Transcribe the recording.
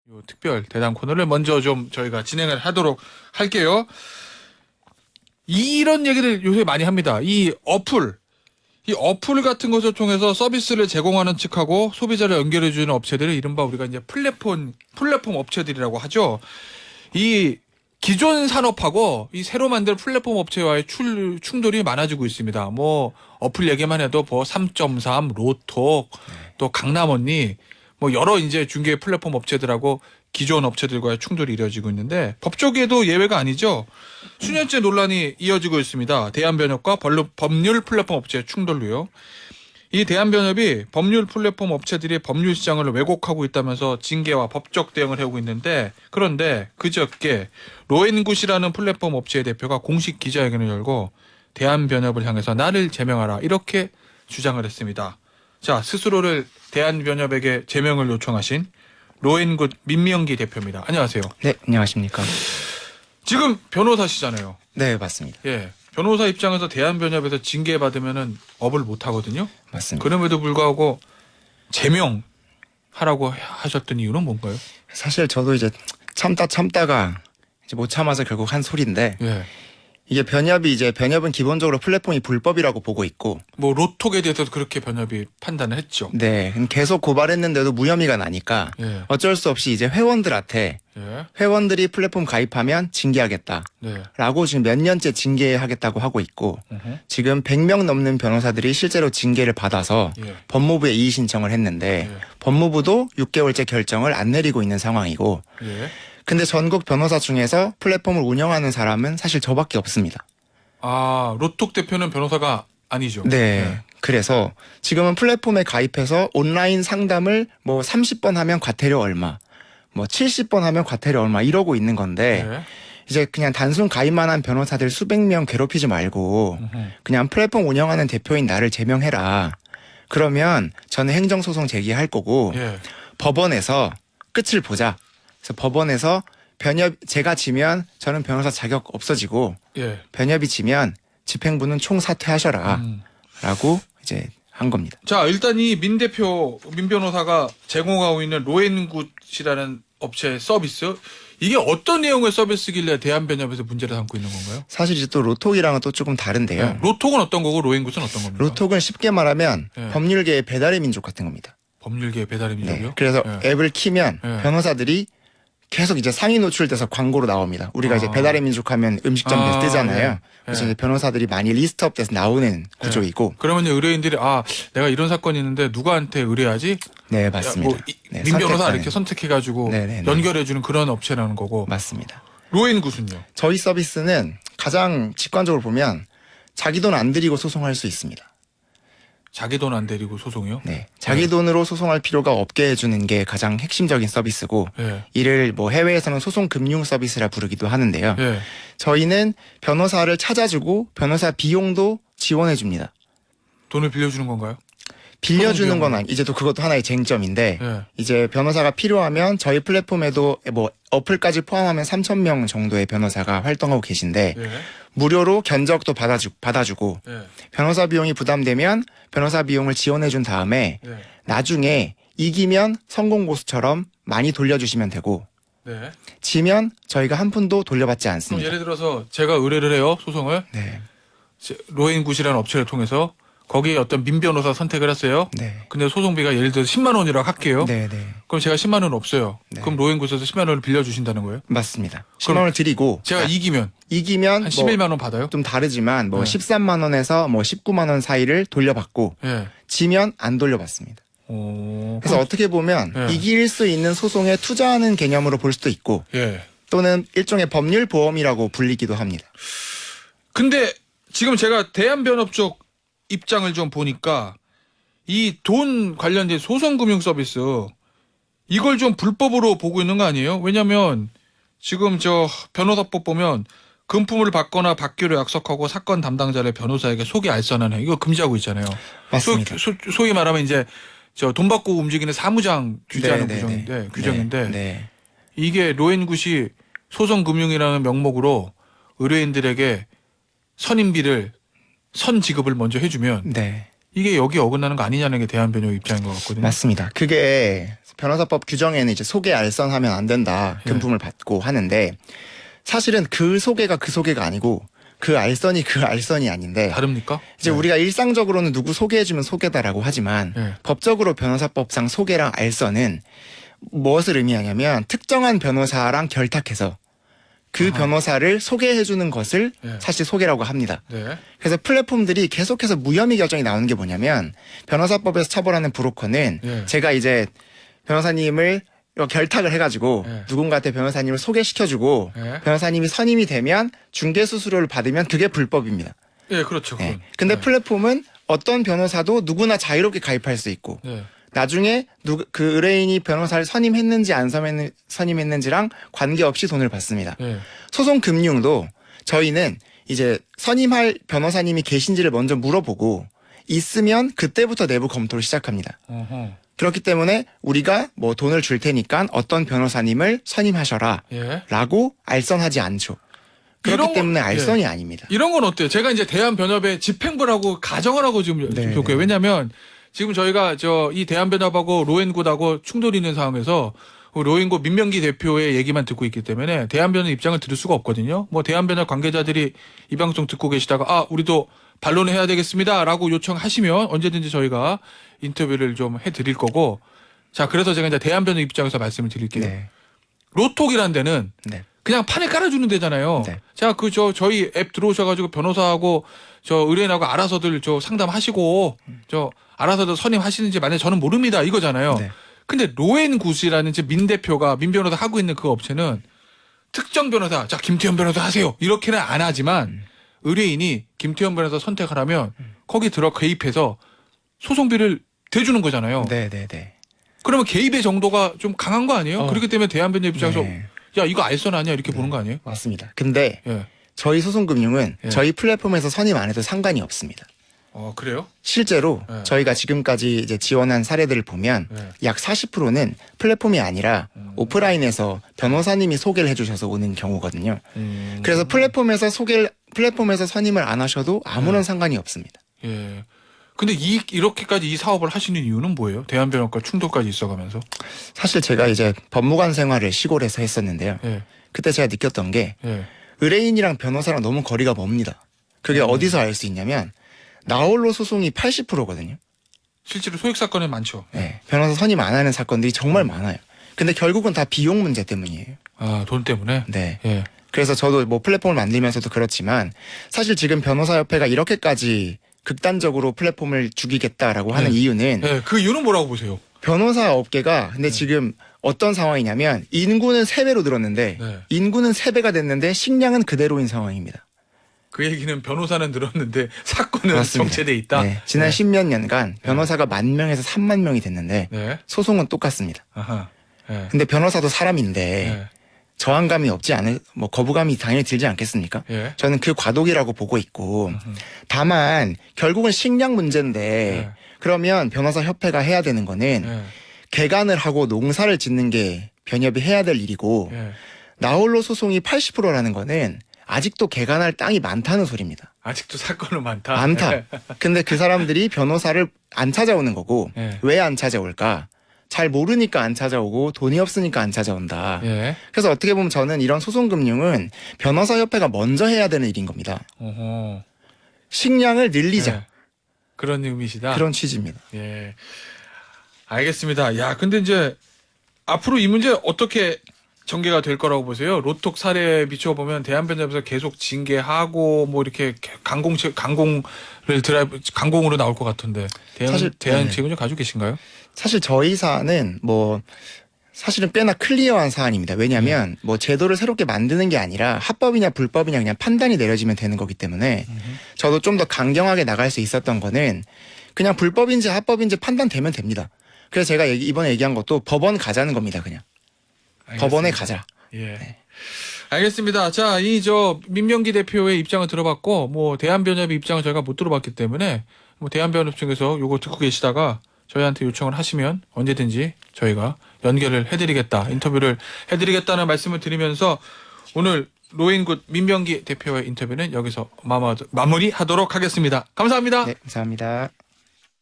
요 특별 대담 코너를 먼저 좀 저희가 진행을 하도록 할게요. 이런 얘기를 요새 많이 합니다. 이 어플 같은 것을 통해서 서비스를 제공하는 측하고 소비자를 연결해주는 업체들을 이른바 우리가 이제 플랫폼 업체들이라고 하죠. 이 기존 산업하고 이 새로 만들 플랫폼 업체와의 충돌이 많아지고 있습니다. 뭐 어플 얘기만 해도 뭐 3.3, 로톡, 또 강남 언니, 뭐 여러 이제 중개 플랫폼 업체들하고 기존 업체들과의 충돌이 이어지고 있는데 법조계도 예외가 아니죠. 수년째 논란이 이어지고 있습니다. 대한변협과 법률 플랫폼 업체의 충돌로요. 이 대한변협이 법률 플랫폼 업체들이 법률 시장을 왜곡하고 있다면서 징계와 법적 대응을 해오고 있는데, 그런데 그저께 로엔굿이라는 플랫폼 업체의 대표가 공식 기자회견을 열고 대한변협을 향해서 나를 제명하라 이렇게 주장을 했습니다. 자, 스스로를 대한변협에게 제명을 요청하신 로엔굿 민명기 대표입니다. 안녕하세요. 네, 안녕하십니까. 지금 변호사시잖아요. 네, 맞습니다. 예. 변호사 입장에서 대한변협에서 징계받으면은 업을 못 하거든요. 맞습니다. 그럼에도 불구하고 제명하라고 하셨던 이유는 뭔가요? 사실 저도 이제 참다가 이제 못 참아서 결국 한 소리인데, 예. 이게 변협은 기본적으로 플랫폼이 불법이라고 보고 있고, 뭐 로톡에 대해서도 그렇게 변협이 판단을 했죠. 네, 계속 고발했는데도 무혐의가 나니까 예. 어쩔 수 없이 이제 회원들한테 예. 회원들이 플랫폼 가입하면 징계하겠다. 네. 라고 지금 몇 년째 징계하겠다고 하고 있고, 으흠. 지금 100명 넘는 변호사들이 실제로 징계를 받아서 예. 법무부에 이의 신청을 했는데, 예. 법무부도 6개월째 결정을 안 내리고 있는 상황이고, 예. 근데 전국 변호사 중에서 플랫폼을 운영하는 사람은 사실 저밖에 없습니다. 아, 로톡 대표는 변호사가 아니죠. 네. 예. 그래서 지금은 플랫폼에 가입해서 온라인 상담을 뭐 30번 하면 과태료 얼마, 뭐 70번 하면 과태료 얼마 이러고 있는 건데, 예. 이제 그냥 단순 가입만 한 변호사들 수백 명 괴롭히지 말고 으흠. 그냥 플랫폼 운영하는 대표인 나를 제명해라. 그러면 저는 행정소송 제기할 거고 예. 법원에서 끝을 보자. 그래서 법원에서 제가 지면 저는 변호사 자격 없어지고, 예. 변협이 지면 집행부는 총사퇴하셔라. 음. 라고 이제 한 겁니다. 자, 일단 이 민 변호사가 제공하고 있는 로엔굿이라는 업체 서비스, 이게 어떤 내용의 서비스길래 대한변협에서 문제를 삼고 있는 건가요? 사실 이제 또 로톡이랑은 또 조금 다른데요. 네. 로톡은 어떤 거고 로엔굿은 어떤 겁니까? 로톡은 쉽게 말하면 네. 법률계의 배달의 민족 같은 겁니다. 법률계의 배달의 민족이요? 네. 그래서 네. 앱을 키면 네. 변호사들이 계속 이제 상위 노출돼서 광고로 나옵니다. 우리가 이제 배달의 민족 하면 음식점에서 뜨잖아요. 예. 그래서 예. 이제 변호사들이 많이 리스트업돼서 나오는 구조이고. 그러면 이제 의뢰인들이 내가 이런 사건이 있는데 누구한테 의뢰하지? 네, 맞습니다. 뭐 네, 민 변호사 선택하는. 이렇게 선택해가지고 네네네. 연결해주는 그런 업체라는 거고. 맞습니다. 로엔굿은요? 저희 서비스는 가장 직관적으로 보면 자기 돈 안 들이고 소송할 수 있습니다. 자기 돈 안 데리고 소송이요? 네. 자기 돈으로 소송할 필요가 없게 해주는 게 가장 핵심적인 서비스고, 예. 이를 뭐 해외에서는 소송 금융 서비스라 부르기도 하는데요. 예. 저희는 변호사를 찾아주고 변호사 비용도 지원해 줍니다. 돈을 빌려주는 건가요? 빌려주는 건 소송 이제 또 그것도 하나의 쟁점인데, 예. 이제 변호사가 필요하면 저희 플랫폼에도 뭐 어플까지 포함하면 3,000명 정도의 변호사가 활동하고 계신데, 예. 무료로 견적도 받아주고 예. 변호사 비용이 부담되면 변호사 비용을 지원해 준 다음에 예. 나중에 이기면 성공고수처럼 많이 돌려주시면 되고, 네. 지면 저희가 한 푼도 돌려받지 그럼 않습니다. 예를 들어서 제가 의뢰를 해요, 소송을. 네. 로엔굿이라는 업체를 통해서 거기에 어떤 민 변호사 선택을 했어요. 네. 근데 소송비가 예를 들어서 10만 원이라고 할게요. 네, 네. 그럼 제가 10만 원 없어요. 네. 그럼 로엔굿에서 10만 원을 빌려주신다는 거예요? 맞습니다. 10만 그럼 원을 드리고 제가 이기면 이기면 한 뭐 11만 원 받아요? 좀 다르지만 뭐 네. 13만 원에서 뭐 19만 원 사이를 돌려받고, 예. 지면 안 돌려받습니다. 오. 그래서 어떻게 보면 네. 이길 수 있는 소송에 투자하는 개념으로 볼 수도 있고, 예. 또는 일종의 법률 보험이라고 불리기도 합니다. 근데 지금 제가 대한변협 쪽 입장을 좀 보니까 이 돈 관련된 소송금융 서비스 이걸 좀 불법으로 보고 있는 거 아니에요? 왜냐면 지금 저 변호사법 보면 금품을 받거나 받기로 약속하고 사건 담당자를 변호사에게 속이 알선하는 이거 금지하고 있잖아요. 맞습니다. 소위 말하면 이제 저 돈 받고 움직이는 사무장 규제하는 네, 네, 네. 규정인데 네, 네. 이게 로엔굿이 소송금융이라는 명목으로 의뢰인들에게 선임비를 선 지급을 먼저 해주면 네. 이게 여기 어긋나는 거 아니냐는 게 대한변협 입장인 것 같거든요. 맞습니다. 그게 변호사법 규정에는 이제 소개 알선하면 안 된다. 예. 금품을 받고 하는데 사실은 그 소개가 그 소개가 아니고 그 알선이 그 알선이 아닌데 다릅니까? 이제 네. 우리가 일상적으로는 누구 소개해주면 소개다라고 하지만 예. 법적으로 변호사법상 소개랑 알선은 무엇을 의미하냐면 특정한 변호사랑 결탁해서 그 아하. 변호사를 소개해주는 것을 예. 사실 소개라고 합니다. 네. 그래서 플랫폼들이 계속해서 무혐의 결정이 나오는 게 뭐냐면 변호사법에서 처벌하는 브로커는 예. 제가 이제 변호사님을 결탁을 해가지고 예. 누군가한테 변호사님을 소개시켜주고 예. 변호사님이 선임이 되면 중개수수료를 받으면 그게 불법입니다. 예, 그렇죠. 예. 그건. 근데 네. 플랫폼은 어떤 변호사도 누구나 자유롭게 가입할 수 있고 네. 나중에 그 의뢰인이 변호사를 선임했는지 안 선임했는지랑 관계없이 돈을 받습니다. 예. 소송 금융도 저희는 이제 선임할 변호사님이 계신지를 먼저 물어보고 있으면 그때부터 내부 검토를 시작합니다. 어허. 그렇기 때문에 우리가 뭐 돈을 줄 테니까 어떤 변호사님을 선임하셔라 예. 라고 알선하지 않죠. 이런 그렇기 때문에 건- 알선이 아닙니다. 이런 건 어때요? 제가 이제 대한변협에 집행부를 하고 가정을 하고 지금 네, 볼게요. 네. 왜냐하면 지금 저희가 이 대한변협하고 로엔굿하고 충돌이 있는 상황에서 로엔굿 민명기 대표의 얘기만 듣고 있기 때문에 대한변협 입장을 들을 수가 없거든요. 뭐 대한변협 관계자들이 이 방송 듣고 계시다가 우리도 반론을 해야 되겠습니다라고 요청하시면 언제든지 저희가 인터뷰를 좀 해드릴 거고. 자, 그래서 제가 이제 대한변협 입장에서 말씀을 드릴게요. 네. 로톡이라는 데는 네. 그냥 판에 깔아주는 데잖아요. 네. 자, 저희 앱 들어오셔가지고 변호사하고 의뢰인하고 알아서들 상담하시고 알아서들 선임하시는지 만약 저는 모릅니다 이거잖아요. 네. 근데 로엔굿이라는 민 대표가 민 변호사 하고 있는 그 업체는 특정 변호사, 자 김태현 변호사 하세요 이렇게는 안 하지만 의뢰인이 김태현 변호사 선택을 하면 거기 개입해서 소송비를 대주는 거잖아요. 네, 네, 네. 그러면 개입의 정도가 좀 강한 거 아니에요? 그렇기 때문에 대한변협 입장에서 네. 야 이거 알선 아니야 이렇게 보는 거 아니에요? 맞습니다. 근데 예. 저희 소송금융은 예. 저희 플랫폼에서 선임 안 해도 상관이 없습니다. 그래요? 실제로 네. 저희가 지금까지 이제 지원한 사례들을 보면 네. 약 40%는 플랫폼이 아니라 오프라인에서 변호사님이 소개를 해주셔서 오는 경우거든요. 그래서 플랫폼에서 선임을 안 하셔도 아무런 상관이 없습니다. 예. 근데 이렇게까지 이 사업을 하시는 이유는 뭐예요? 대한변협과 충돌까지 있어가면서. 사실 제가 이제 법무관 생활을 시골에서 했었는데요. 예. 그때 제가 느꼈던 게 예. 의뢰인이랑 변호사랑 너무 거리가 멉니다. 그게 어디서 알 수 있냐면 나홀로 소송이 80%거든요. 실제로 소액 사건이 많죠. 네, 변호사 선임 안 하는 사건들이 정말 많아요. 근데 결국은 다 비용 문제 때문이에요. 돈 때문에. 네. 예. 그래서 저도 뭐 플랫폼을 만들면서도 그렇지만 사실 지금 변호사협회가 이렇게까지 극단적으로 플랫폼을 죽이겠다라고 하는 네. 이유는 예. 그 이유는 뭐라고 보세요? 변호사 업계가 근데 지금 어떤 상황이냐면 인구는 3배로 늘었는데 네. 인구는 3배가 됐는데 식량은 그대로인 상황입니다. 그 얘기는 변호사는 늘었는데 사건은 맞습니다. 정체돼 있다. 네, 지난 네. 10몇 년간 변호사가 10,000명에서 30,000명이 됐는데 네. 소송은 똑같습니다. 아하. 예. 근데 변호사도 사람인데 예. 저항감이 없지 않을 뭐 거부감이 당연히 들지 않겠습니까? 예. 저는 그 과도기라고 보고 있고 다만 결국은 식량 문제인데 예. 그러면 변호사 협회가 해야 되는 거는 예. 개간을 하고 농사를 짓는 게 변협이 해야 될 일이고 예. 나홀로 소송이 80%라는 거는 아직도 개간할 땅이 많다는 소리입니다. 아직도 사건은 많다. 많다. 예. 근데 그 사람들이 변호사를 안 찾아오는 거고 예. 왜 안 찾아올까? 잘 모르니까 안 찾아오고 돈이 없으니까 안 찾아온다. 예. 그래서 어떻게 보면 저는 이런 소송금융은 변호사협회가 먼저 해야 되는 일인 겁니다. 어허. 식량을 늘리자. 예. 그런 의미시다. 그런 취지입니다. 예. 알겠습니다. 야, 근데 이제 앞으로 이 문제 어떻게 전개가 될 거라고 보세요? 로톡 사례에 비춰보면 대한변협에서 계속 징계하고 뭐 이렇게 강공으로 나올 것 같은데 사실, 대안책은 좀 가지고 계신가요? 사실 저희 사안은 뭐 사실은 꽤나 클리어한 사안입니다. 왜냐하면 뭐 제도를 새롭게 만드는 게 아니라 합법이냐 불법이냐 그냥 판단이 내려지면 되는 거기 때문에 저도 좀 더 강경하게 나갈 수 있었던 거는 그냥 불법인지 합법인지 판단되면 됩니다. 그래서 제가 이번에 얘기한 것도 법원 가자는 겁니다. 그냥. 법원에 가자. 예. 알겠습니다. 자, 민명기 대표의 입장을 들어봤고, 뭐, 대한변협의 입장을 저희가 못 들어봤기 때문에, 뭐, 대한변협 측에서 요거 듣고 계시다가 저희한테 요청을 하시면 언제든지 저희가 연결을 해드리겠다, 인터뷰를 해드리겠다는 말씀을 드리면서 오늘 로엔굿 민명기 대표의 인터뷰는 여기서 마무리하도록 하겠습니다. 감사합니다. 네, 감사합니다.